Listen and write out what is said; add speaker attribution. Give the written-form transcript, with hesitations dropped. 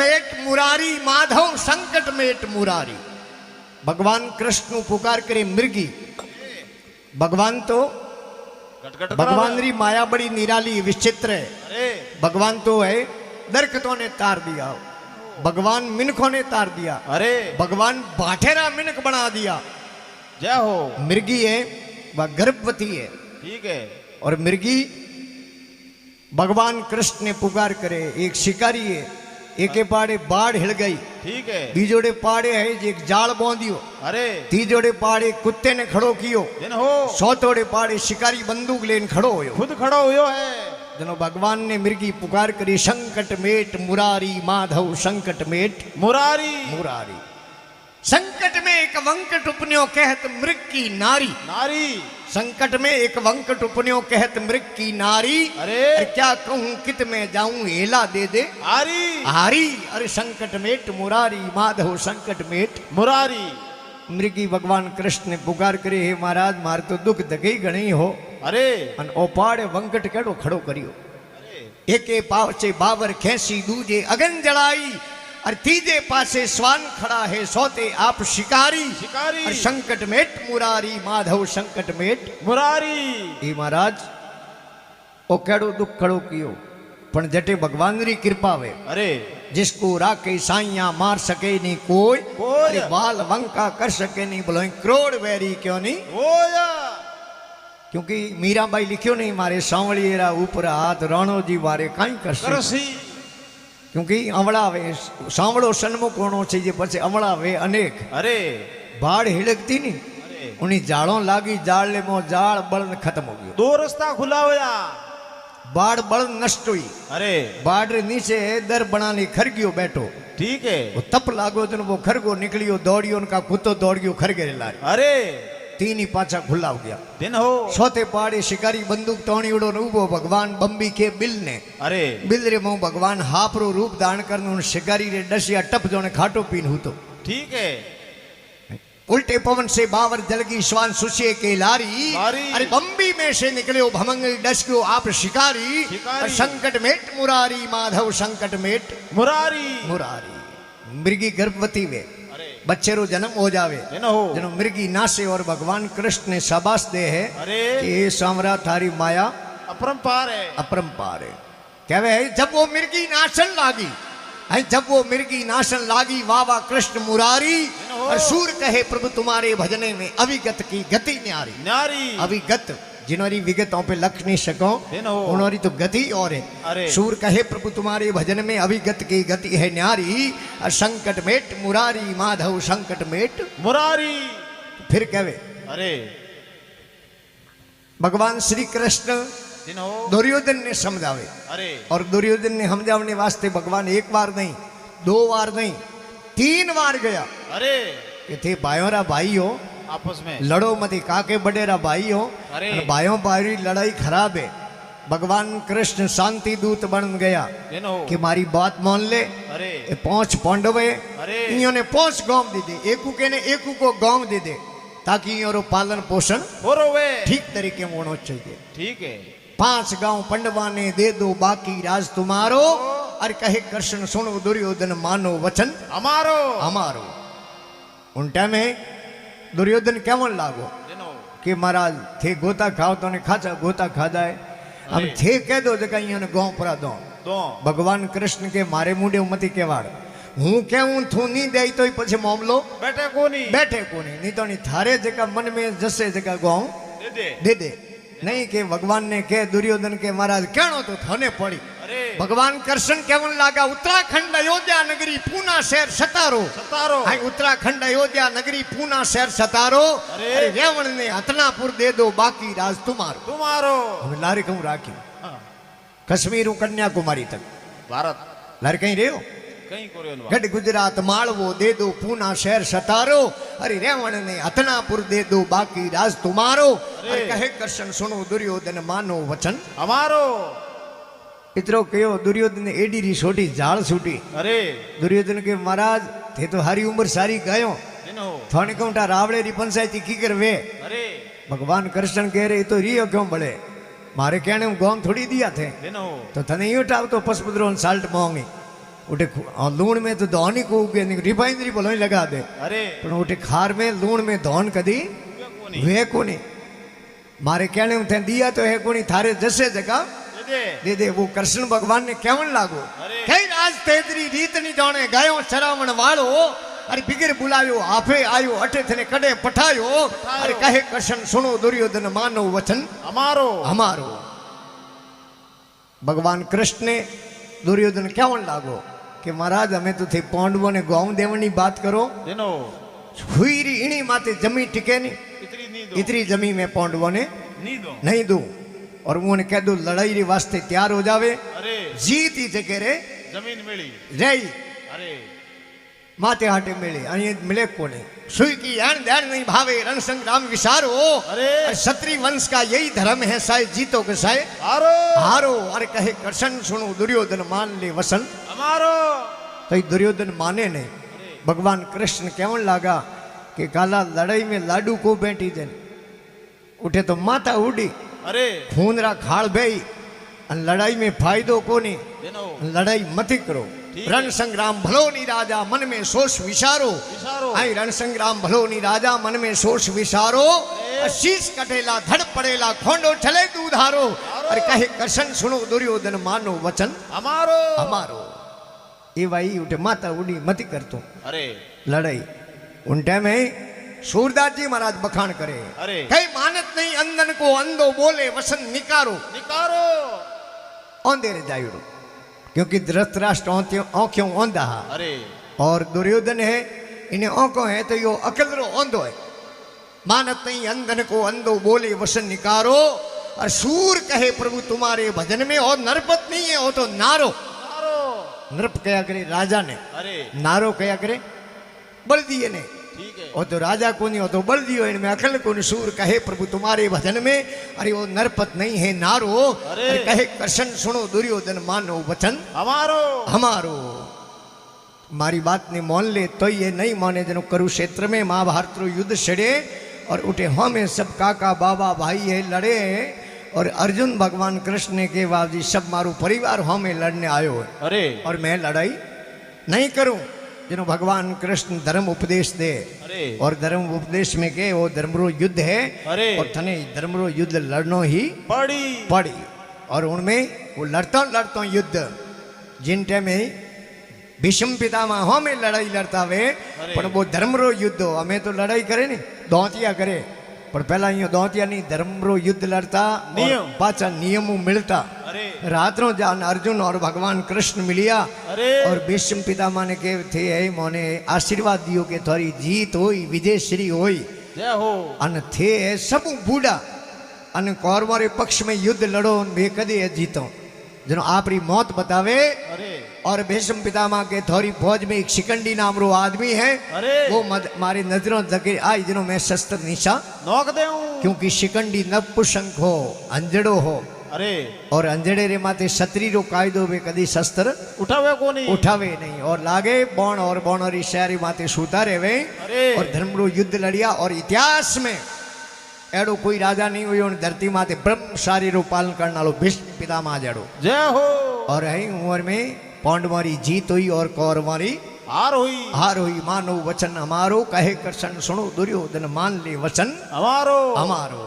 Speaker 1: Met Murari Madhav संकट met Murari. भगवान कृष्ण पुकार करे मृगी। भगवान तो भगवान री माया बड़ी निराली विचित्र है। भगवान तो है दरख्तों ने तार दिया, भगवान मिनखों ने तार दिया, अरे भगवान बाठेरा मिनक बना दिया।
Speaker 2: जय हो।
Speaker 1: मृगी है वह गर्भवती है,
Speaker 2: ठीक है।
Speaker 1: और मृगी भगवान कृष्ण ने पुकार करे। एक शिकारी है, एक पाड़े बाढ़ हिल गई,
Speaker 2: ठीक है।
Speaker 1: बीजोड़े पाड़े है जो एक जाल बांधियो,
Speaker 2: अरे
Speaker 1: तीजोड़े पाड़े कुत्ते ने खड़ो कियो,
Speaker 2: दिन हो।
Speaker 1: सौतोड़े पाड़े शिकारी बंदूक लेन खड़ो हो,
Speaker 2: खुद खड़ो हुयो है।
Speaker 1: जनो भगवान ने मृगी पुकार करी संकट मेट मुरारी माधव संकट मेट
Speaker 2: मुरारी
Speaker 1: मुरारी। संकट में एक वंकट उपन्यो कहत मृग की नारी,
Speaker 2: नारी
Speaker 1: संकट में एक वंकट उपन्यो कहत मृग की नारी।
Speaker 2: अरे
Speaker 1: क्या कहूं कित में जाऊं हेला दे दे
Speaker 2: आरी
Speaker 1: हारी। अरे संकट मेट मुरारी माधव संकट मेट
Speaker 2: मुरारी।
Speaker 1: मृगी भगवान कृष्ण ने पुकार करे हे महाराज मार तो दुख दगई गणी हो।
Speaker 2: अरे
Speaker 1: अन ओपाड़े वंकट केड़ो खड़ो करियो। एके पाव से बावर खेसी दूजे अगन जड़ाई, और तीजे पासे स्वान खड़ा है सोते आप शिकारी।
Speaker 2: शिकारी
Speaker 1: और संकट मेट मुरारी माधव संकट मेट
Speaker 2: मुरारी।
Speaker 1: हे महाराज ओ केड़ो दुख खड़ो कियो, पण जटे भगवान री कृपा वे।
Speaker 2: अरे
Speaker 1: जिसको राके साइया मार सके नहीं कोई,
Speaker 2: कोई
Speaker 1: बाल वंका कर सके नहीं बोलो करोड़ वैरी क्यों नहीं
Speaker 2: होया।
Speaker 1: क्योंकि मीराबाई लिखियो नहीं मारे सांवलिएरा ऊपर हाथ राणो जी वारे काई करसी। क्योंकि अमड़ा वे सांवड़ो सन्मुख होनो चाहिए पछे अमड़ा वे अनेक।
Speaker 2: अरे
Speaker 1: बाढ़ हिड़कती नहीं, उन्हीं जाड़ों लागी जाड़ ले मो जाड़ बलन खत्म हो गयो,
Speaker 2: दो रास्ता खुला होया,
Speaker 1: बाढ़ बल नष्ट हुई।
Speaker 2: अरे
Speaker 1: बाढ़ रे नीचे दर बनानी खरगियो बैठो,
Speaker 2: ठीक है।
Speaker 1: वो तप लागो तो वो खरगो निकलियो दौड़ियो, उनका कुत्तो दौड़ियो खरगे लारे।
Speaker 2: अरे
Speaker 1: तीन ही पाछा खुला हो गया।
Speaker 2: दिन हो।
Speaker 1: सोते पाड़े शिकारी बंदूक तोड़ी उड़ो उबो भगवान बंबी के बिल ने।
Speaker 2: अरे
Speaker 1: बिल रे मो भगवान हापरो रूप धारण करने उन शिकारी रे डसिया टप जोने खाटो पीन हूतो,
Speaker 2: ठीक है।
Speaker 1: उल्टे पवन से बावर जलगी श्वान सुशिए के लारी। अरे बंबी में से निकले भमंग डसक्यो आप शिकारी। और संकट मेट मुरारी माधव संकट मेट मुरारी मुरारी। मृगी गर्भवती वे बच्चे रो जन्म हो जावे, जनो मृगी नासे और भगवान कृष्ण ने शाबाश दे है कि ये सामरा थारी माया
Speaker 2: अपरंपार है,
Speaker 1: अपरंपार है। कहवे जब वो मृगी नाचन लागी, जब वो मृगी नाचन लागी वाह वाह कृष्ण मुरारी। और सूर कहे प्रभु तुम्हारे भजने में अविगत की गति न्यारी। न्यारी अविगत जिनोरी विगतों पे लख नहीं सको, उनोरी तो गति और है। सूर कहे प्रभु तुम्हारे भजन में अविगत की गति है न्यारी। और संकट मेट मुरारी माधव संकट मेट मुरारी। फिर कहे
Speaker 2: अरे
Speaker 1: भगवान श्री कृष्ण दुर्योधन ने समझावे।
Speaker 2: अरे
Speaker 1: और दुर्योधन ने समझावने वास्ते भगवान एक बार नहीं, दो बार नहीं, 3 बार गया।
Speaker 2: अरे
Speaker 1: कि थे भाइयों भाई हो
Speaker 2: आपस में
Speaker 1: लड़ो मत, काके बडेरा भाई हो। भाइयों भाई लड़ाई खराब है। भगवान कृष्ण शांति दूत बन गया कि मारी बात मान ले।
Speaker 2: अरे
Speaker 1: 5 पांडवे इन्होंने 5 गांव दे दे, एकू के ने एकू को गांव दे दे, ताकि इन्हों पालन पोषण ठीक तरीके में होना चाहिए।
Speaker 2: ठीक है।
Speaker 1: 5 गांव पंडवा ने दे दो बाकी राज तुम्हारो। और कहे कृष्ण सुनो दुर्योधन मानो वचन हमारो हमारो। उन टाइम में दुर्योधन केवन लागो कि महाराज थे गोता खाओ तो ने खाचा गोता खादा है, हम थे कह दो जगह इन्होंने गांव परा दो। भगवान कृष्ण के मारे मुंडे मती केवाड़ हूँ कहूँ थू नहीं दे तो पछे मामलो बैठे को नहीं तो नहीं थारे जगह मन में जसे जगह गांव दे दे नहीं के भगवान ने कह दुर्योधन के महाराज कहनो तो थाने पड़ी। भगवान कृष्ण केवन लागा उत्तराखंड अयोध्या नगरी पूना शहर सतारो उत्तराखंड अयोध्या नगरी पूना शहर सतारो। अरे रेवण ने हतनापुर दे दो बाकी राज तुम्हारो हम लारे कहूं राखी कश्मीर कन्याकुमारी तक
Speaker 2: भारत
Speaker 1: लारे कहीं रहो गढ़ गुजरात मालवो दे दो पूना शहर सतारो। अरे रेवण ने हतनापुर दे दो बाकी राज तुम्हारो। अरे कहे कृष्ण सुनो दुर्योधन मानो वचन हमारो। इतरो कहो दुर्योधन ने एडी री छोटी जाल छूटी। अरे दुर्योधन के महाराज थे तो हरी उम्र सारी गयो थाने कहूटा रावड़े री पंचायती की कर वे। अरे भगवान कृष्ण कह रहे तो रियो क्यों बड़े मारे कहने गांव थोड़ी दिया थे तो थने यूं टाव तो पसपुद्रो साल्ट मांगी उठे लूण में तो धौन ही को रिफाइनरी बोलो ही लगा दे
Speaker 2: अरे
Speaker 1: पर उठे खार में लूण में धौन कदी वे कोनी मारे कहने में थे दिया तो है कोनी थारे जैसे जगह दे दे वो कृष्ण भगवान ने केवन लागो कई राज तेजरी रीत नहीं जाने गायो चरावण वालो अरे बिगर बुलायो आपे आयो अठे थने कड़े पठायो अरे कहे कृष्ण सुनो दुर्योधन मानो वचन
Speaker 2: हमारो
Speaker 1: हमारो भगवान कृष्ण ने दुर्योधन केवन लागो कि महाराज हमें तो थे पांडवों ने गौ देवनी बात करो
Speaker 2: दिनो
Speaker 1: हुई री इनी माते जमी टिके नहीं
Speaker 2: इतनी नी दो
Speaker 1: इतनी जमी में पांडवों ने
Speaker 2: नी दो
Speaker 1: नहीं दू और उन्होंने कह दो लड़ाई रे वास्ते तैयार हो जावे
Speaker 2: अरे
Speaker 1: जीत ही जगह रे
Speaker 2: जमीन मिली
Speaker 1: रही
Speaker 2: अरे
Speaker 1: माते हाटे मिले अने मिले कोने सुई की यान ध्यान नहीं भावे रण संग्राम विसारो
Speaker 2: अरे
Speaker 1: क्षत्रिय वंश का यही धर्म है साय जीतो के साय
Speaker 2: हारो
Speaker 1: हारो अरे कहे कृष्ण सुनो दुर्योधन मान ले वसन
Speaker 2: हमारो
Speaker 1: तो दुर्योधन माने नहीं भगवान कृष्ण केवन लागा कि काला लड़ाई में लाडू को बैठी दे उठे तो माता उड़ी
Speaker 2: अरे
Speaker 1: खूनरा खाड़ बेई लड़ाई में फायदो कोनी
Speaker 2: दिनो
Speaker 1: लड़ाई मती करो रण संग्राम भलो नी राजा मन में सोच विचारो
Speaker 2: विचारो
Speaker 1: आई रण संग्राम भलो नी राजा मन में सोच विचारो शीश कटेला धड़ पड़ेला खोंडो ठले दूधारो अरे कहे कृष्ण सुनो दुर्योधन मानो वचन
Speaker 2: हमारो
Speaker 1: हमारो ये भाई उठे माता उड़ी मती करतो
Speaker 2: अरे
Speaker 1: लड़ाई उन टाइम में सूरदास जी महाराज बखान करे
Speaker 2: अरे
Speaker 1: कई मानत नहीं अंधन को अंधो बोले वसन निकारो
Speaker 2: निकारो
Speaker 1: औंधे रे जायुड़ो क्योंकि धृतराष्ट्र औंखों औंधा
Speaker 2: अरे
Speaker 1: और दुर्योधन है इन्हें औंखों है तो यो अकल रो औंधो है मानत नहीं अंधन को अंधो बोले वसन निकारो और सूर कहे प्रभु तुम्हारे भजन में और नरपत नहीं है वो तो नारो
Speaker 2: मारो
Speaker 1: नृप कया करे राजा ने
Speaker 2: अरे
Speaker 1: नारो कया करे बल दिए ने
Speaker 2: ठीक है
Speaker 1: वो तो राजा को नहीं हो तो बल दियो इनमें अकल को सूर कहे प्रभु तुम्हारे भजन में अरे वो नरपत नहीं है नारो
Speaker 2: अरे
Speaker 1: कहे कृष्ण सुनो दुर्योधन मानो वचन
Speaker 2: हमारो
Speaker 1: हमारो मारी बात ने मान ले तो ये नहीं माने जनो कुरुक्षेत्र में महाभारत रो युद्ध छड़े और उठे हमें सब काका बाबा भाई है लड़े और अर्जुन भगवान कृष्ण ने के बाबजी सब मारो परिवार हमें लड़ने आयो है
Speaker 2: अरे
Speaker 1: और मैं लड़ाई नहीं करूं जिन्हों भगवान कृष्ण धर्म उपदेश दे
Speaker 2: अरे
Speaker 1: और धर्म उपदेश में के वो धर्मरो युद्ध है
Speaker 2: अरे
Speaker 1: और थने धर्मरो युद्ध लड़नो ही
Speaker 2: पड़ी
Speaker 1: पड़ी और उनमें वो लड़ता युद्ध जिन टाइम में भीष्म पितामह हमें लड़ाई लड़ता वे पर वो धर्मरो युद्ध हो हमें तो लड़ाई करे नहीं दौतिया करे पर पहला यो दौतिया नहीं धर्मरो युद्ध लड़ता
Speaker 2: नियम
Speaker 1: पाचा नियमों मिलता
Speaker 2: अरे
Speaker 1: रात्रों जान अर्जुन और भगवान कृष्ण मिलिया
Speaker 2: अरे
Speaker 1: और भीष्म पितामह ने के थे मोने आशीर्वाद दियो के थोड़ी जीत होई विजय श्री होई
Speaker 2: जय हो
Speaker 1: अन थे सब बूढ़ा अन कौरवों रे पक्ष में युद्ध लड़ो वे कदे जीतो जनो आपरी मौत बतावे
Speaker 2: अरे
Speaker 1: और भीष्म पितामह के थोड़ी फौज में एक शिकंडी नाम रो आदमी है
Speaker 2: अरे
Speaker 1: वो मारी नजरों लगे आई जिनो मैं शस्त्र निशा
Speaker 2: नोक दे
Speaker 1: क्योंकि शिकंडी नपुंसक हो अंजड़ो हो
Speaker 2: अरे
Speaker 1: और अंजड़े रे माते क्षत्रिय रो कायदो में कदी शस्त्र
Speaker 2: उठावे को नहीं
Speaker 1: उठावे नहीं और लागे बौण और बौणरी शहरी माते सूता रेवे
Speaker 2: अरे
Speaker 1: और धर्मरो युद्ध लड़िया और इतिहास में एड़ो कोई राजा नहीं हुई और धरती माते ब्रह्मचारी रो पालन करने वालो भीष्म पितामह जड़ो
Speaker 2: जय हो
Speaker 1: और है उम्र में पांडवारी जीत हुई और कौरवारी
Speaker 2: हार हुई
Speaker 1: हार हुई मानो वचन हमारो कहे कृष्ण सुनो दुर्योधन मान ले वचन
Speaker 2: हमारो
Speaker 1: हमारो